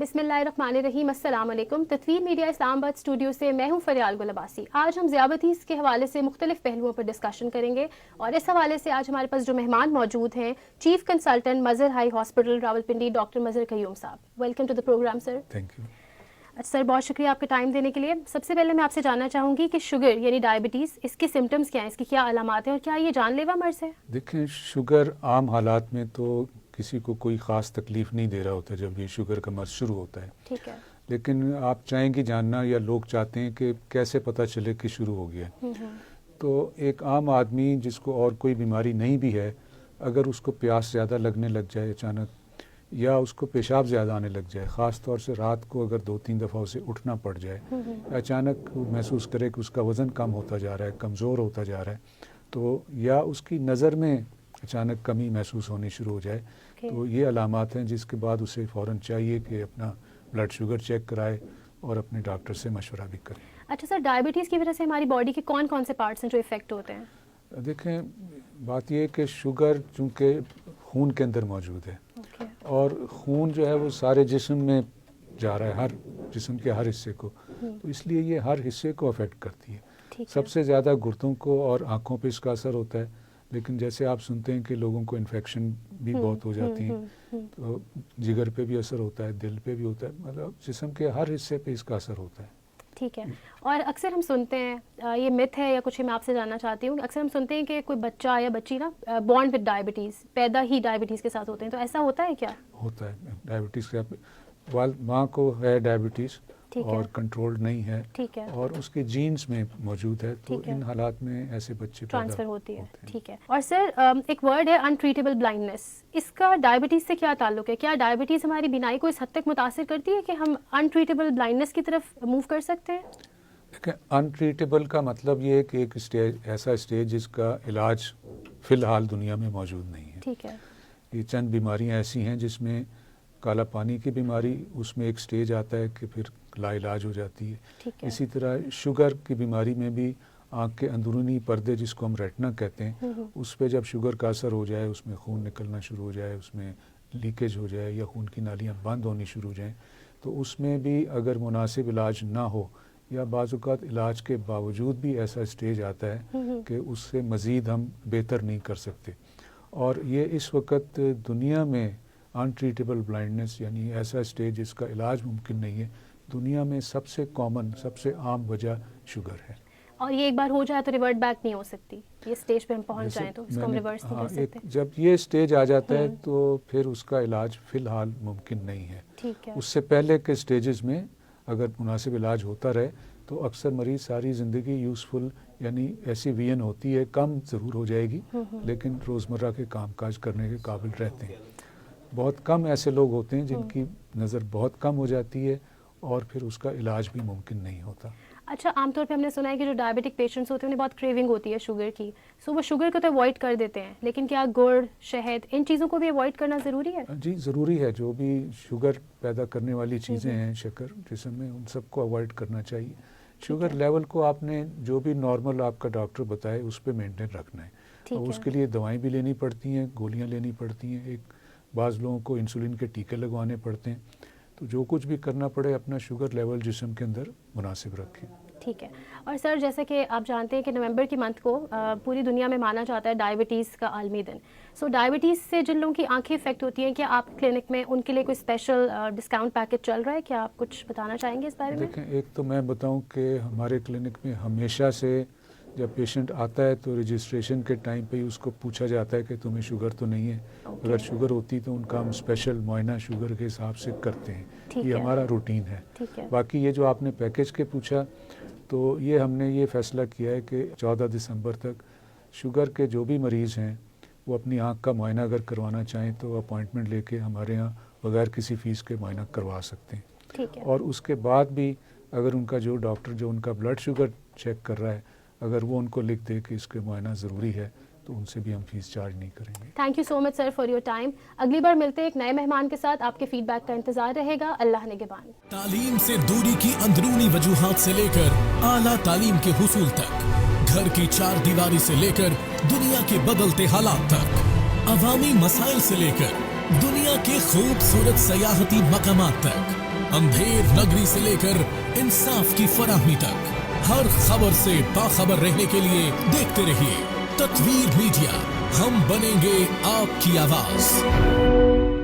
बिस्मिल्लाहिर्रहमानिर्रहीम, अस्सलाम वालेकुम। तत्वीर मीडिया इस्लामाबाद स्टूडियो से मैं हूं फरियाल गुल अब्बासी। आज हम ज़ियाबतीस के हवाले से मुख्तलिफ पहलुओं पर डिस्कशन करेंगे और इस हवाले से आज हमारे पास जो मेहमान मौजूद हैं, chief consultant Mazhar high hospital Rawalpindi doctor Mazhar Qayyum sahab. Welcome to the programme sir. Thank you. Sir, बहुत शुक्रिया आपका टाइम देने के लिए। सबसे पहले मैं आपसे जानना चाहूँगी कि शुगर यानी डायबिटीज़, इसके सिम्टम्स क्या हैं, इसकी क्या अलामात हैं और क्या ये जानलेवा मर्ज़ है? देखें, शुगर आम हालात में तो किसी को कोई ख़ास तकलीफ़ नहीं दे रहा होता जब ये शुगर का मर्ज़ शुरू होता है। ठीक है। लेकिन आप चाहेंगी जानना या लोग चाहते हैं कि कैसे पता चले कि शुरू हो गया। तो एक आम आदमी जिसको और कोई बीमारी नहीं भी है, अगर उसको प्यास ज़्यादा लगने लग जाए अचानक, या उसको पेशाब ज़्यादा आने लग जाए, ख़ास तौर से रात को अगर 2-3 दफ़ा उसे उठना पड़ जाए, अचानक महसूस करे कि उसका वज़न कम होता जा रहा है, कमज़ोर होता जा रहा है, तो या उसकी नज़र में अचानक कमी महसूस होनी शुरू हो जाए, तो ये अलामात हैं जिसके बाद उसे फ़ौरन चाहिए कि अपना ब्लड शुगर चेक कराए और अपने डॉक्टर से मशवरा भी करें। अच्छा सर, डायबिटीज़ की वजह से हमारी बॉडी के कौन कौन से पार्ट्स हैं जो इफ़ेक्ट होते हैं? देखें, बात यह है कि शुगर चूँकि खून के अंदर मौजूद है और खून जो है वो सारे जिस्म में जा रहा है, हर जिस्म के हर हिस्से को, तो इसलिए ये हर हिस्से को अफेक्ट करती है। सबसे ज़्यादा गुर्दों को और आँखों पे इसका असर होता है, लेकिन जैसे आप सुनते हैं कि लोगों को इन्फेक्शन भी बहुत हो जाती हैं, तो जिगर पे भी असर होता है, दिल पे भी होता है, मतलब जिस्म के हर हिस्से पे इसका असर होता है। ठीक है। और अक्सर हम सुनते हैं, ये मिथ है या कुछ मैं आपसे जानना चाहती हूँ, अक्सर हम सुनते हैं कि कोई बच्चा या बच्ची ना बॉर्न विद डायबिटीज़, पैदा ही डायबिटीज़ के साथ होते हैं, तो ऐसा होता है क्या? होता है। डायबिटीज़ का माँ को है डायबिटीज़ और कंट्रोल्ड नहीं है, और उसके जीन्स में मौजूद है, तो इन हालात में ऐसे बच्चे ट्रांसफ़र होती है। ठीक है। और सर, एक वर्ड है अनट्रीटेबल ब्लाइंडनेस, इसका डायबिटीज़ से क्या ताल्लुक है? क्या डायबिटीज़ हमारी बीनाई को इस हद तक मुतासिर करती है कि हम अनट्रीटेबल ब्लाइंडनेस की तरफ मूव कर सकते हैं? देखिए, अनट्रीटेबल का मतलब ये है कि एक स्टेज, ऐसा स्टेज जिसका इलाज फ़िलहाल दुनिया में मौजूद नहीं है। ठीक है। ये चंद बीमारियाँ ऐसी हैं जिसमें काला पानी की बीमारी, उसमें एक स्टेज आता है कि फिर लाइलाज हो जाती है। इसी तरह शुगर की बीमारी में भी आँख के अंदरूनी पर्दे, जिसको हम रेटिना कहते हैं, उस पे जब शुगर का असर हो जाए, उसमें खून निकलना शुरू हो जाए, उसमें लीकेज हो जाए या खून की नालियाँ बंद होनी शुरू हो जाएँ, तो उसमें भी अगर मुनासिब इलाज ना हो या बाज़ औक़ात इलाज के बावजूद भी ऐसा स्टेज आता है कि उससे मज़ीद हम बेहतर नहीं कर सकते। और ये इस वक्त दुनिया में अनट्रीटेबल ब्लाइंडनेस यानी ऐसा स्टेज जिसका इलाज मुमकिन नहीं है, दुनिया में सबसे कॉमन, सबसे आम वजह शुगर है। और ये एक बार हो जाए तो रिवर्ट बैक नहीं हो सकती, ये स्टेज पे हम पहुंच जाएं तो इसको हम रिवर्स नहीं कर सकते। जब ये स्टेज आ जाता है तो फिर उसका इलाज फ़िलहाल मुमकिन नहीं है। ठीक है। उससे पहले के स्टेजेस में अगर मुनासिब इलाज होता रहे तो अक्सर मरीज़ सारी ज़िंदगी यूज़फुल यानी ऐसी वीएन होती है, कम ज़रूर हो जाएगी, लेकिन रोज़मर्रा के कामकाज करने के काबिल रहते हैं। बहुत कम ऐसे लोग होते हैं जिनकी नज़र बहुत कम हो जाती है और फिर उसका इलाज भी मुमकिन नहीं होता। अच्छा, आमतौर पे हमने सुना है कि जो डायबिटिक पेशेंट्स होते हैं उन्हें बहुत क्रेविंग होती है शुगर की, सो वो शुगर को तो अवॉइड कर देते हैं, लेकिन क्या गुड़, शहद, इन चीज़ों को भी अवॉइड करना ज़रूरी है? जी, ज़रूरी है। जो भी शुगर पैदा करने वाली चीज़ें हैं, शक्कर जिस्म में, उन सबको अवॉइड करना चाहिए। शुगर लेवल को आपने जो भी नॉर्मल आपका डॉक्टर बताए उस पर मेंटेन रखना है, और उसके लिए दवाएँ भी लेनी पड़ती हैं, गोलियाँ लेनी पड़ती हैं, एक बाज़ लोगों को इंसुलिन के टीके लगवाने पड़ते हैं, तो जो कुछ भी करना पड़े अपना शुगर लेवल जिस्म के अंदर मुनासिब रखें। ठीक है। और सर, जैसे कि आप जानते हैं कि नवंबर के मंथ को पूरी दुनिया में माना जाता है डायबिटीज़ का आलमी दिन, सो डायबिटीज़ से जिन लोगों की आंखें इफेक्ट होती हैं, क्या आप क्लिनिक में उनके लिए कोई स्पेशल डिस्काउंट पैकेज चल रहा है? क्या आप कुछ बताना चाहेंगे इस बारे में? देखें, एक तो मैं बताऊं कि हमारे क्लिनिक में हमेशा से जब पेशेंट आता है तो रजिस्ट्रेशन के टाइम पे ही उसको पूछा जाता है कि तुम्हें शुगर तो नहीं है। अगर शुगर होती तो उनका हम स्पेशल मुआयना शुगर के हिसाब से करते हैं। ये हमारा रूटीन है। बाकी ये जो आपने पैकेज के पूछा, तो ये हमने ये फ़ैसला किया है कि 14 दिसंबर तक शुगर के जो भी मरीज़ हैं वो अपनी आँख का मुआयना अगर करवाना चाहें तो अपॉइंटमेंट लेके हमारे यहाँ बग़ैर किसी फ़ीस के मुआयना करवा सकते हैं। ठीक है। और उसके बाद भी अगर उनका जो डॉक्टर जो उनका ब्लड शुगर चेक कर रहा है, अगर वो उनको लिख दे कि इसके मुआयना ज़रूरी है, तो उनसे भी हम फीस चार्ज नहीं करेंगे। Thank you so much sir for your time. अगली बार मिलते हैं एक नए मेहमान के साथ, आपके फीडबैक का इंतजार रहेगा। अल्लाह निगहबान। तालीम से दूरी की अंदरूनी वजूहात से लेकर आला तालीम के हुसूल तक, घर की चार दीवारी से लेकर दुनिया के बदलते हालात तक, अवामी मसाइल से लेकर दुनिया के खूबसूरत सयाहती मकामात तक, अंधेर नगरी से लेकर इंसाफ की फराहमी तक हर खबर से बाखबर रहने के लिए देखते रहिए तत्वीर मीडिया। हम बनेंगे आपकी आवाज।